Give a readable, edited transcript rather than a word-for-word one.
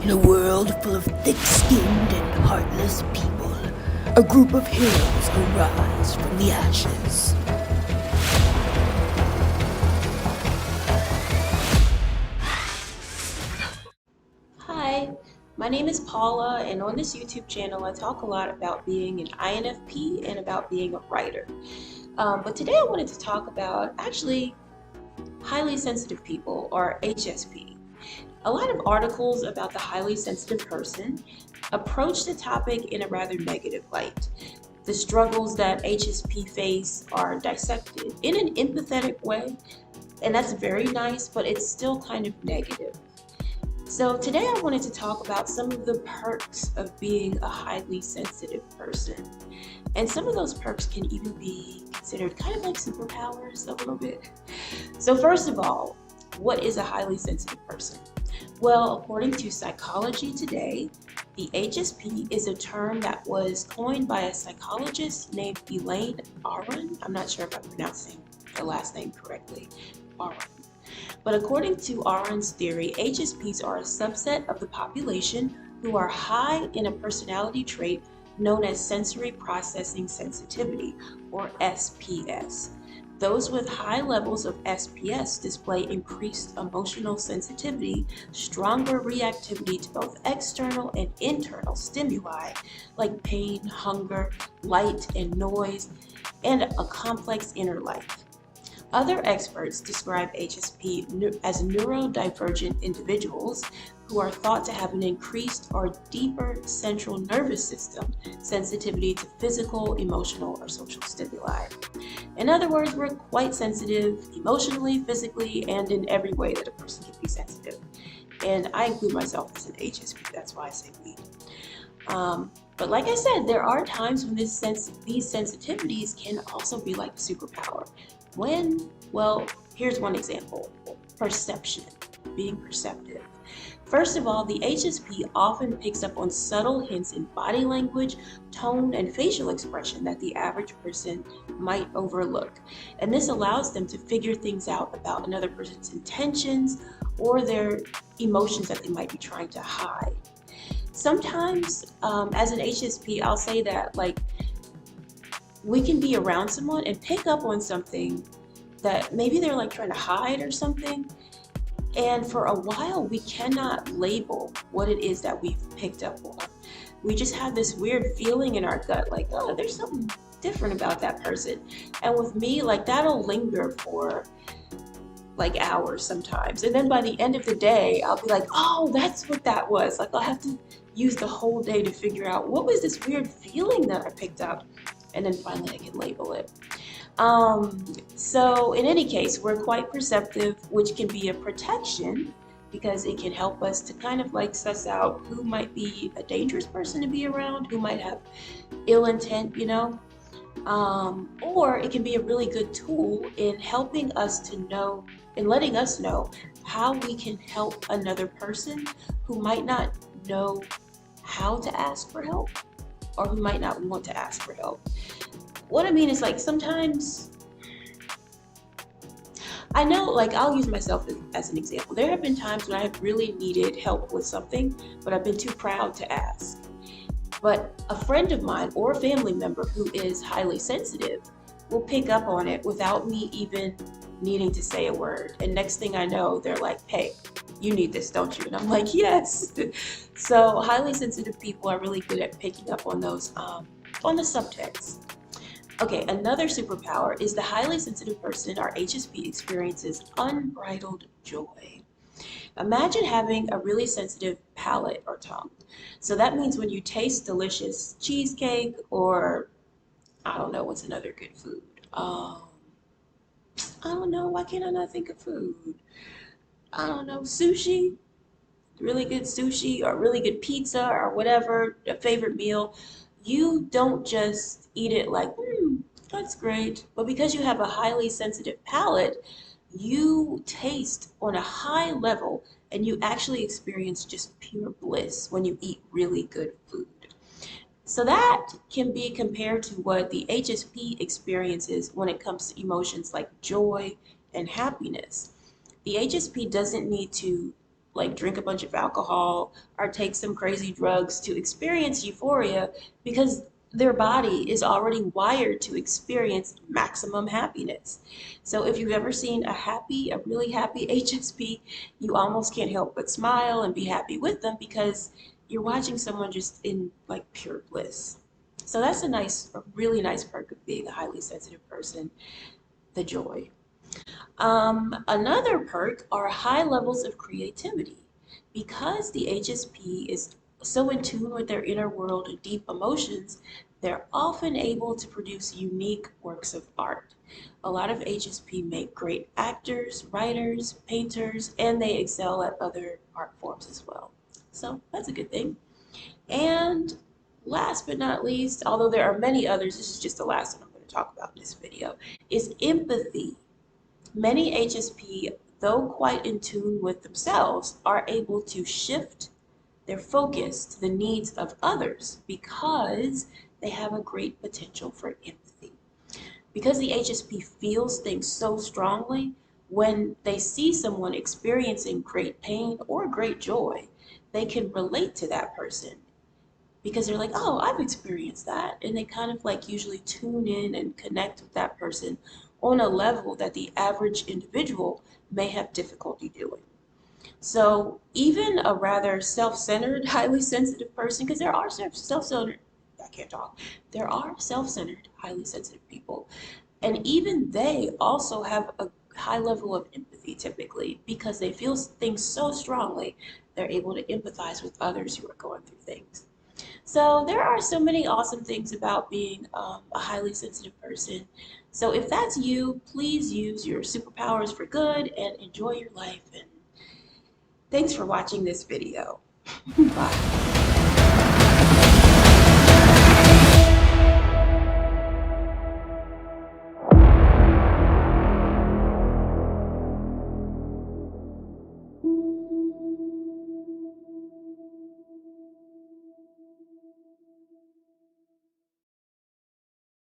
In a world full of thick-skinned and heartless people, a group of heroes arise from the ashes. Hi, my name is Paula, and on this YouTube channel, I talk a lot about being an INFP and about being a writer. But today I wanted to talk about actually highly sensitive people, or HSP. A lot of articles about the highly sensitive person approach the topic in a rather negative light. The struggles that HSP face are dissected in an empathetic way, and that's very nice, but it's still kind of negative. So today I wanted to talk about some of the perks of being a highly sensitive person. And some of those perks can even be considered kind of like superpowers a little bit. So first of all, what is a highly sensitive person? Well, according to Psychology Today, the HSP is a term that was coined by a psychologist named Elaine Aron. I'm not sure if I'm pronouncing her last name correctly. Aron. But according to Aron's theory, HSPs are a subset of the population who are high in a personality trait known as sensory processing sensitivity, or SPS. Those with high levels of SPS display increased emotional sensitivity, stronger reactivity to both external and internal stimuli like pain, hunger, light, and noise, and a complex inner life. Other experts describe HSP as neurodivergent individuals who are thought to have an increased or deeper central nervous system sensitivity to physical, emotional, or social stimuli. In other words, we're quite sensitive emotionally, physically, and in every way that a person can be sensitive. And I include myself as an HSP, that's why I say we. But like I said, there are times when these sensitivities can also be like a superpower. When? Well, here's one example. Perception, being perceptive. First of all, the HSP often picks up on subtle hints in body language, tone, and facial expression that the average person might overlook. And this allows them to figure things out about another person's intentions or their emotions that they might be trying to hide. Sometimes, as an HSP, I'll say that like we can be around someone and pick up on something that maybe they're like trying to hide or something. And for a while, we cannot label what it is that we've picked up on. We just have this weird feeling in our gut, like, oh, there's something different about that person. And with me, like that'll linger for like hours sometimes. And then by the end of the day, I'll be like, oh, that's what that was. Like I'll have to use the whole day to figure out what was this weird feeling that I picked up. And then finally I can label it. So in any case, we're quite perceptive, which can be a protection because it can help us to kind of like suss out who might be a dangerous person to be around, who might have ill intent, or it can be a really good tool in helping us to know and letting us know how we can help another person who might not know how to ask for help or who might not want to ask for help. What I mean is like sometimes I know, like I'll use myself as an example. There have been times when I have really needed help with something, but I've been too proud to ask. But a friend of mine or a family member who is highly sensitive will pick up on it without me even needing to say a word. And next thing I know, they're like, hey, you need this, don't you? And I'm like, yes. So highly sensitive people are really good at picking up on those, on the subtext. Okay, another superpower is the highly sensitive person, our HSP, experiences unbridled joy. Imagine having a really sensitive palate or tongue. So that means when you taste delicious cheesecake or I don't know what's another good food. I don't know, why can't I not think of food? I don't know, sushi, really good sushi or really good pizza or whatever, a favorite meal. You don't just eat it like, that's great. But because you have a highly sensitive palate, you taste on a high level and you actually experience just pure bliss when you eat really good food. So that can be compared to what the HSP experiences when it comes to emotions like joy and happiness. The HSP doesn't need to like drink a bunch of alcohol or take some crazy drugs to experience euphoria because their body is already wired to experience maximum happiness. So if you've ever seen a really happy HSP, you almost can't help but smile and be happy with them because you're watching someone just in like pure bliss. So that's a really nice perk of being a highly sensitive person, the joy. Another perk are high levels of creativity. Because the HSP is so in tune with their inner world and deep emotions, they're often able to produce unique works of art. A lot of HSP make great actors, writers, painters, and they excel at other art forms as well. So that's a good thing. And last but not least, although there are many others, this is just the last one I'm going to talk about in this video, is empathy. Many HSP, though quite in tune with themselves, are able to shift their focus to the needs of others because they have a great potential for empathy. Because the HSP feels things so strongly, when they see someone experiencing great pain or great joy, they can relate to that person because they're like, oh, I've experienced that. And they kind of like usually tune in and connect with that person on a level that the average individual may have difficulty doing. So even a rather self-centered, highly sensitive person, because there are self-centered, I can't talk, there are self-centered, highly sensitive people. And even they also have a high level of empathy typically because they feel things so strongly, they're able to empathize with others who are going through things. So there are so many awesome things about being a highly sensitive person. So if that's you, please use your superpowers for good and enjoy your life. And thanks for watching this video. Bye.